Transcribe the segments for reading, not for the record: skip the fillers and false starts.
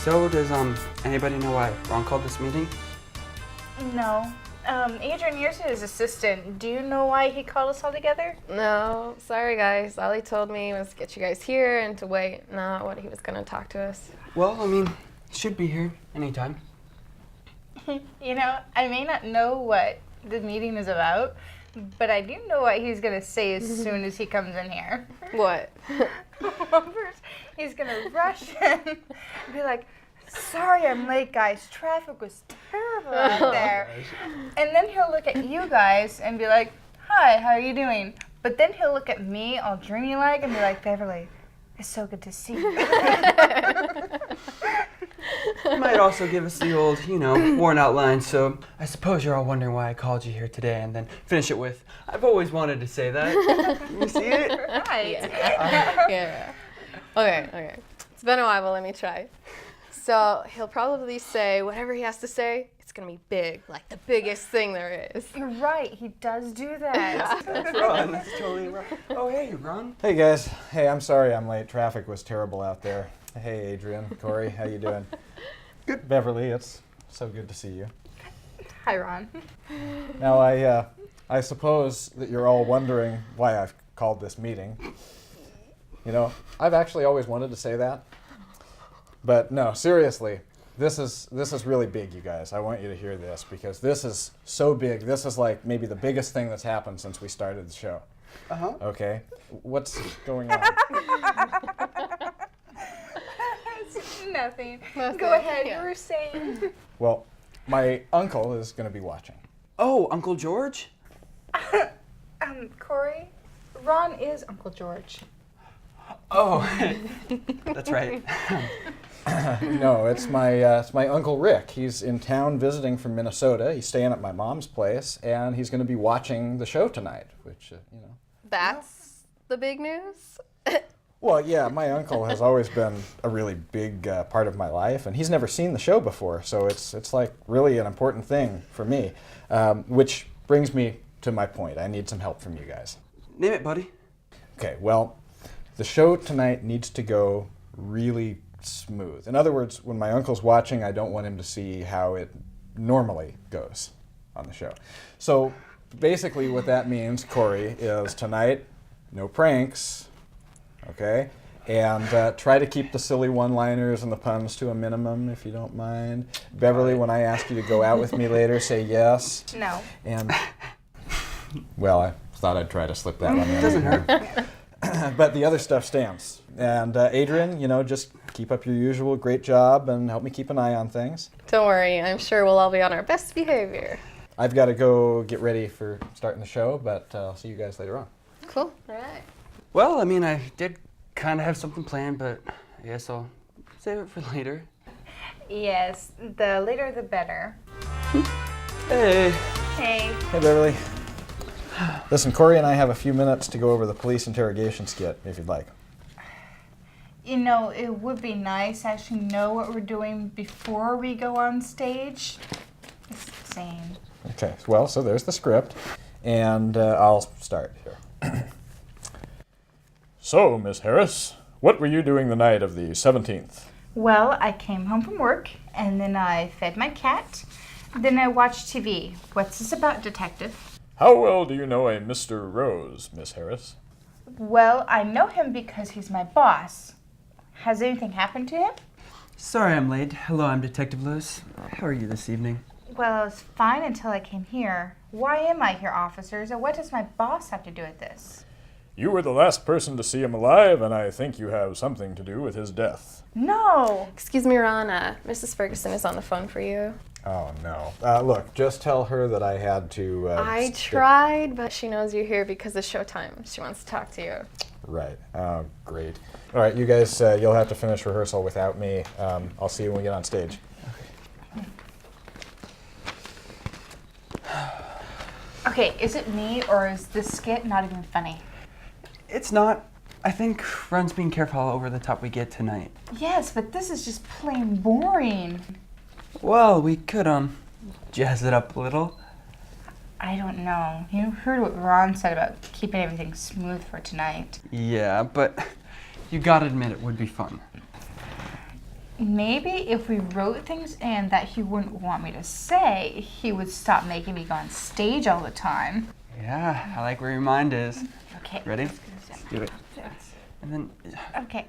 So, does anybody know why Ron called this meeting? No. Adrienne, you're his assistant. Do you know why he called us all together? No, sorry guys. All he told me was to get you guys here and to wait, not what he was gonna talk to us. Well, I mean, should be here anytime. You know, I may not know what the meeting is about, but I do know what he's gonna say as soon as he comes in here. What? First, he's gonna rush in and be like, "Sorry I'm late, guys. Traffic was terrible out there." And then he'll look at you guys and be like, "Hi, how are you doing?" But then he'll look at me all dreamy-like and be like, "Beverly, it's so good to see you." He might also give us the old, worn out line, so I suppose you're all wondering why I called you here today, and then finish it with, "I've always wanted to say that." You see it? Right. Yeah. Okay. It's been a while, but let me try. So he'll probably say whatever he has to say, it's gonna be big, like the biggest thing there is. You're right, he does do that. That's Ron. That's totally Ron. Oh, hey, Ron. Hey guys. Hey, I'm sorry I'm late. Traffic was terrible out there. Hey, Adrienne, Corey, how you doing? Good. Beverly, it's so good to see you. Hi, Ron. Now, I suppose that you're all wondering why I've called this meeting. You know, I've actually always wanted to say that. But no, seriously, this is really big, you guys. I want you to hear this because this is so big. This is like maybe the biggest thing that's happened since we started the show. Uh-huh. Okay? What's going on? Nothing. Nothing. Go ahead, Yeah. you were saying. Well, my uncle is going to be watching. Oh, Uncle George? Corey, Ron is Uncle George. Oh, that's right. No, it's my Uncle Rick. He's in town visiting from Minnesota. He's staying at my mom's place, and he's going to be watching the show tonight, which, That's the big news? Well, yeah, my uncle has always been a really big part of my life, and he's never seen the show before, so it's like really an important thing for me, which brings me to my point. I need some help from you guys. Name it, buddy. Okay, well, the show tonight needs to go really smooth. In other words, when my uncle's watching, I don't want him to see how it normally goes on the show. So basically what that means, Corey, is tonight, no pranks, okay? And try to keep the silly one-liners and the puns to a minimum, if you don't mind. Beverly, when I ask you to go out with me later, say yes. No. And, well, I thought I'd try to slip that one in. Doesn't hurt. But the other stuff stands. And Adrienne, just keep up your usual great job and help me keep an eye on things. Don't worry, I'm sure we'll all be on our best behavior. I've got to go get ready for starting the show, but I'll see you guys later on. Cool. All right. Well, I mean, I did kind of have something planned, but I guess I'll save it for later. Yes, the later the better. Hey. Hey. Hey, Beverly. Listen, Corey and I have a few minutes to go over the police interrogation skit, if you'd like. You know, it would be nice to actually know what we're doing before we go on stage. Just saying. Okay, well, so there's the script, and I'll start here. So, Miss Harris, what were you doing the night of the 17th? Well, I came home from work, and then I fed my cat. Then I watched TV. What's this about, detective? How well do you know a Mr. Rose, Miss Harris? Well, I know him because he's my boss. Has anything happened to him? Sorry I'm late. Hello, I'm Detective Lewis. How are you this evening? Well, I was fine until I came here. Why am I here, officers, and what does my boss have to do with this? You were the last person to see him alive, and I think you have something to do with his death. No! Excuse me, Ron. Mrs. Ferguson is on the phone for you. Oh, no. Look, just tell her that I had to... I tried, but she knows you're here because it's showtime. She wants to talk to you. Right. Oh, great. All right, you guys, you'll have to finish rehearsal without me. I'll see you when we get on stage. Okay, is it me, or is this skit not even funny? It's not. I think Ron's being careful how over the top we get tonight. Yes, but this is just plain boring. Well, we could, jazz it up a little. I don't know. You heard what Ron said about keeping everything smooth for tonight. Yeah, but you gotta admit it would be fun. maybe if we wrote things in that he wouldn't want me to say, he would stop making me go on stage all the time. Yeah, I like where your mind is. Okay. Ready? Let's Do it. And then, Okay.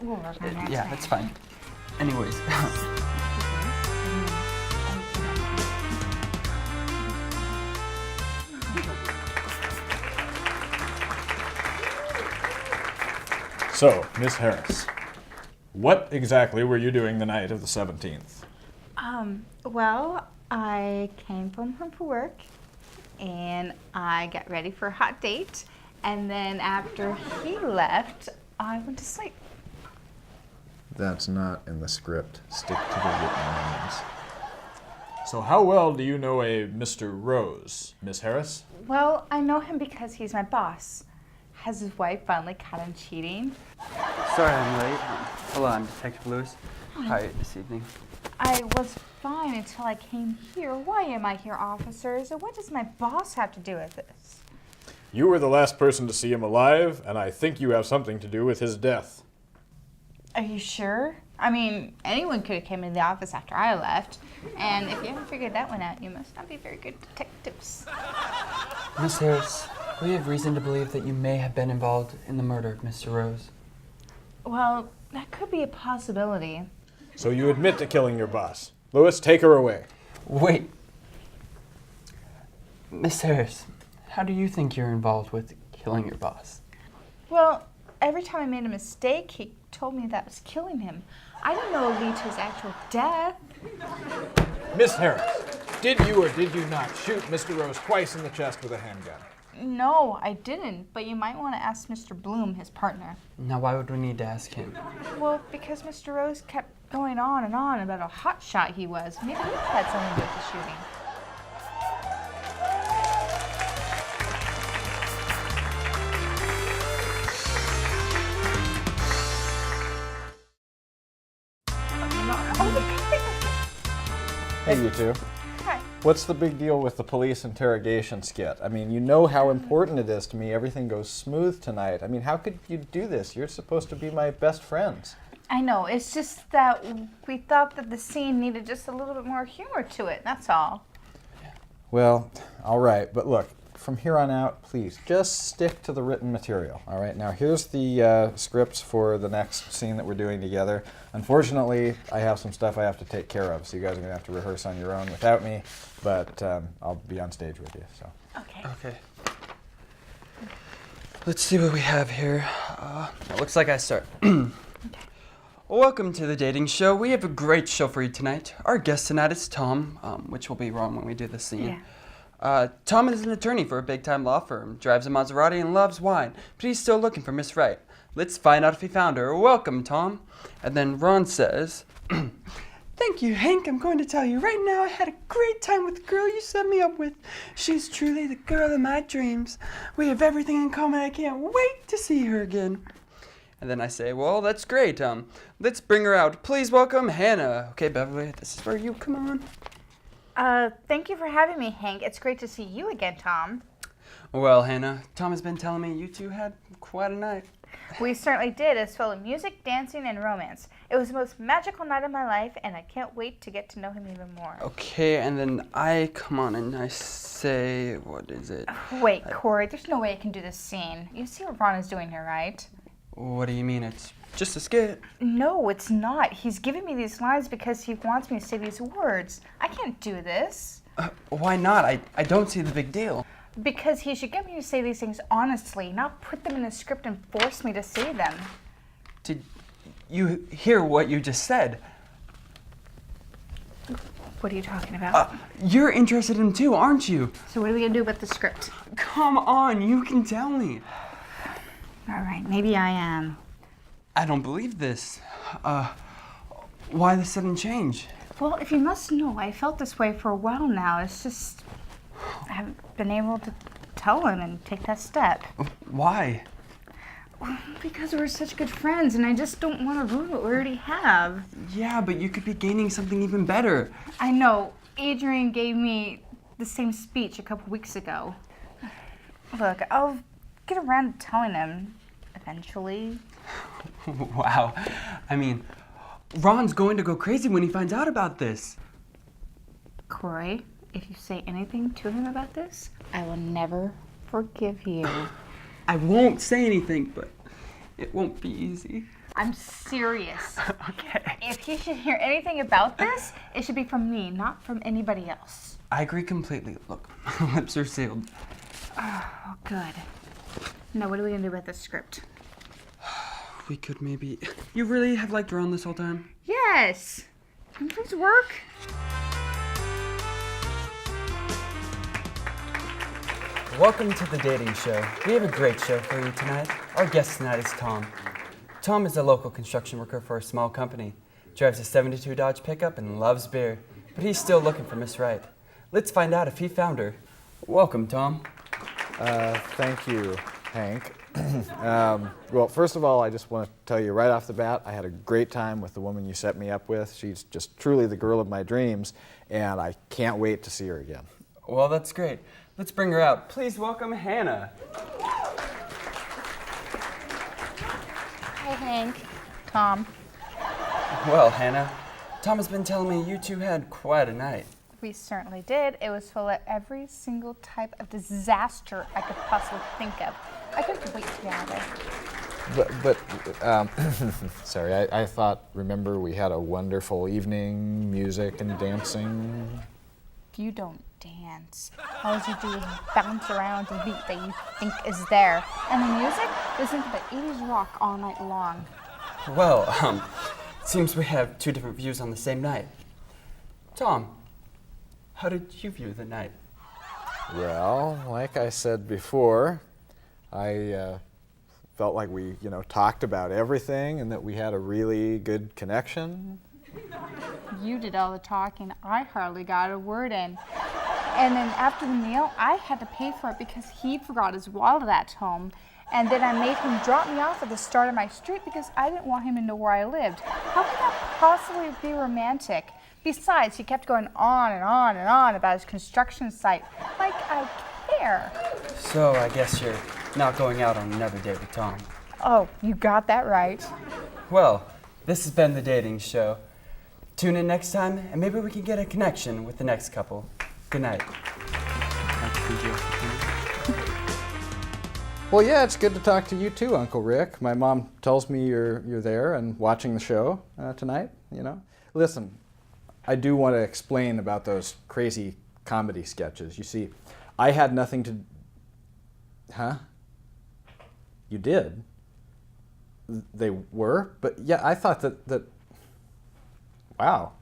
We'll work on that. yeah, that's fine. Anyways. So, Miss Harris, what exactly were you doing the night of the 17th? Well, I came home from work and I got ready for a hot date. And then after he left, I went to sleep. That's not in the script. Stick to the written lines. So how well do you know a Mr. Rose, Miss Harris? Well, I know him because he's my boss. Has his wife finally caught him cheating? Sorry I'm late. Hello, I'm Detective Lewis. How are you this evening? I was fine until I came here. Why am I here, officers? And what does my boss have to do with this? You were the last person to see him alive, and I think you have something to do with his death. Are you sure? I mean, anyone could have come in the office after I left. And if you haven't figured that one out, you must not be very good detectives. Miss Harris, we have reason to believe that you may have been involved in the murder of Mr. Rose. Well, that could be a possibility. So you admit to killing your boss. Lewis, take her away. Wait. Miss Harris, how do you think you're involved with killing your boss? Well, every time I made a mistake, he told me that was killing him. I didn't know it would lead to his actual death. Miss Harris, did you or did you not shoot Mr. Rose twice in the chest with a handgun? No, I didn't, but you might want to ask Mr. Bloom, his partner. Now, why would we need to ask him? Well, because Mr. Rose kept going on and on about how hot shot he was. Maybe he had something to do with the shooting. Hey, you two. Hi. What's the big deal with the police interrogation skit? I mean, you know how important it is to me. Everything goes smooth tonight. I mean, how could you do this? You're supposed to be my best friends. I know, it's just that we thought that the scene needed just a little bit more humor to it, that's all. Well, all right, but look, from here on out, please, just stick to the written material, all right? Now, here's the scripts for the next scene that we're doing together. Unfortunately, I have some stuff I have to take care of, so you guys are going to have to rehearse on your own without me, but I'll be on stage with you, so. Okay. Okay. Let's see what we have here. It looks like I start. Welcome to the dating show. We have a great show for you tonight. Our guest tonight is Tom, which will be wrong when we do the scene. Yeah. Tom is an attorney for a big-time law firm, drives a Maserati and loves wine, but he's still looking for Miss Right. Let's find out if he found her. Welcome, Tom. And then Ron says, Thank you, Hank. I'm going to tell you right now I had a great time with the girl you set me up with. She's truly the girl of my dreams. We have everything in common. I can't wait to see her again. And then I say, well, that's great. Let's bring her out. Please welcome Hannah. Okay, Beverly, this is for you. Come on. Thank you for having me, Hank. It's great to see you again, Tom. Well, Hannah, Tom has been telling me you two had quite a night. We certainly did. It's full of music, dancing, and romance. It was the most magical night of my life, and I can't wait to get to know him even more. Okay, and then I come on and I say, what is it? Wait, Corey, there's no way I can do this scene. You see what Ron is doing here, right? What do you mean? It's just a skit. No, it's not. He's giving me these lines because he wants me to say these words. I can't do this. Why not? I don't see the big deal. Because he should get me to say these things honestly, not put them in a script and force me to say them. Did you hear what you just said? What are you talking about? You're interested in him too, aren't you? So what are we going to do about the script? Come on, you can tell me. All right, maybe I am. I don't believe this. Why the sudden change? Well, if you must know, I felt this way for a while now. It's just I haven't been able to tell him and take that step. Why? Because we're such good friends, and I just don't want to ruin what we already have. Yeah, but you could be gaining something even better. I know. Adrienne gave me the same speech a couple weeks ago. Look, I'll get around to telling him eventually. Wow. I mean, Ron's going to go crazy when he finds out about this. Corey, if you say anything to him about this, I will never forgive you. I won't say anything, but it won't be easy. I'm serious. Okay. If he should hear anything about this, it should be from me, not from anybody else. I agree completely. Look, lips are sealed. Oh, good. Now, what are we gonna do about this script? We could maybe... You really have liked Ron this whole time? Yes! Can you please work? Welcome to the dating show. We have a great show for you tonight. Our guest tonight is Tom. Tom is a local construction worker for a small company, drives a '72 Dodge pickup, and loves beer, but he's still looking for Miss Right. Let's find out if he found her. Welcome, Tom. Thank you, Hank. Well, first of all, I just want to tell you right off the bat, I had a great time with the woman you set me up with. She's just truly the girl of my dreams, and I can't wait to see her again. Well, that's great. Let's bring her out. Please welcome Hannah. Hi, Hank. Tom. Well, Hannah, Tom has been telling me you two had quite a night. We certainly did. It was full of every single type of disaster I could possibly think of. I couldn't wait to get out of there. Sorry, I thought, remember, we had a wonderful evening, music and dancing. You don't dance. All you do is bounce around to the beat that you think is there. And the music, listen to the 80s rock all night long. Well, seems we have two different views on the same night. Tom, how did you view the night? Well, like I said before, I felt like we, talked about everything and that we had a really good connection. You did all the talking. I hardly got a word in. And then after the meal, I had to pay for it because he forgot his wallet at home. And then I made him drop me off at the start of my street because I didn't want him to know where I lived. How could that possibly be romantic? Besides, he kept going on and on and on about his construction site. Like I care. So I guess you're not going out on another date with Tom. Oh, you got that right. Well, this has been the dating show. Tune in next time, and maybe we can get a connection with the next couple. Good night. Thank you. Well, yeah, it's good to talk to you too, Uncle Rick. My mom tells me you're there and watching the show tonight, Listen, I do want to explain about those crazy comedy sketches. You see, I had nothing to... Huh? You did? They were? But yeah, I thought that wow,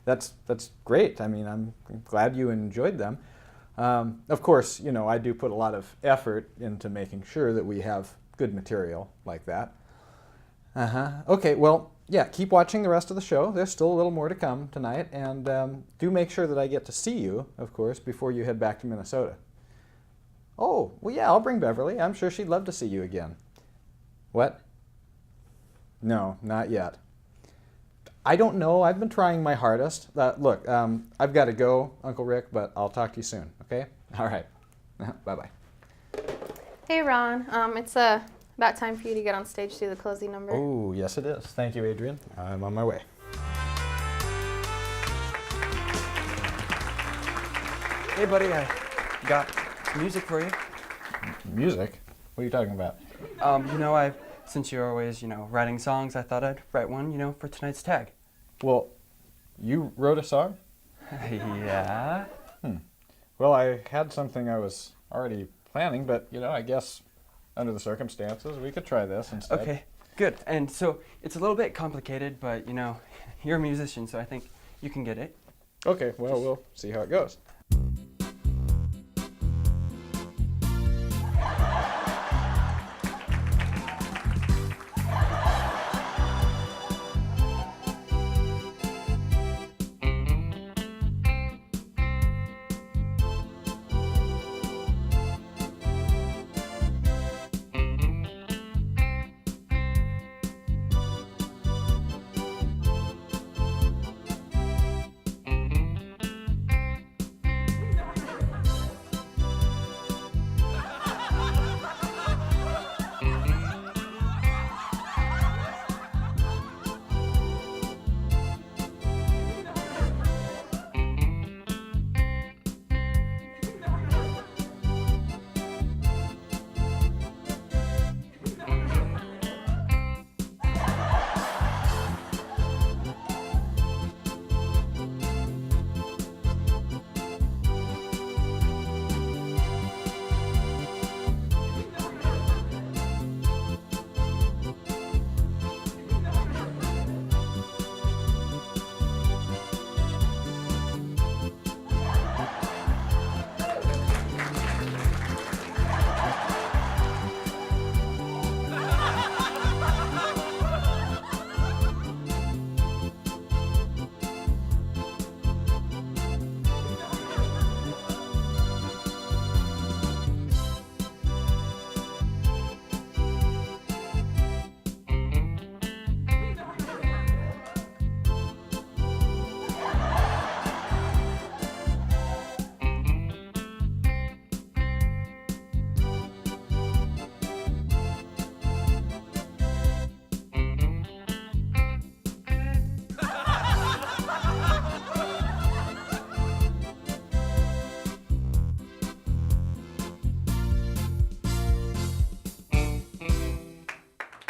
that's great. I mean, I'm glad you enjoyed them. Of course, I do put a lot of effort into making sure that we have good material like that. Okay, well, yeah, keep watching the rest of the show. There's still a little more to come tonight, and do make sure that I get to see you, of course, before you head back to Minnesota. Oh, well, yeah, I'll bring Beverly. I'm sure she'd love to see you again. What? No, not yet. I don't know. I've been trying my hardest. Look, I've got to go, Uncle Rick, but I'll talk to you soon, okay? All right. Bye-bye. Hey, Ron. It's about time for you to get on stage to do the closing number. Oh, yes it is. Thank you, Adrienne. I'm on my way. Hey, buddy, I got some music for you. Music? What are you talking about? Since you're always, writing songs, I thought I'd write one, for tonight's tag. Well, you wrote a song? Yeah. Well, I had something I was already planning, but, I guess under the circumstances, we could try this instead. Okay, good. And so it's a little bit complicated, but, you're a musician, so I think you can get it. Okay, well, we'll see how it goes.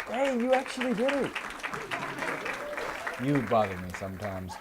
Hey, you actually did it. You bother me sometimes.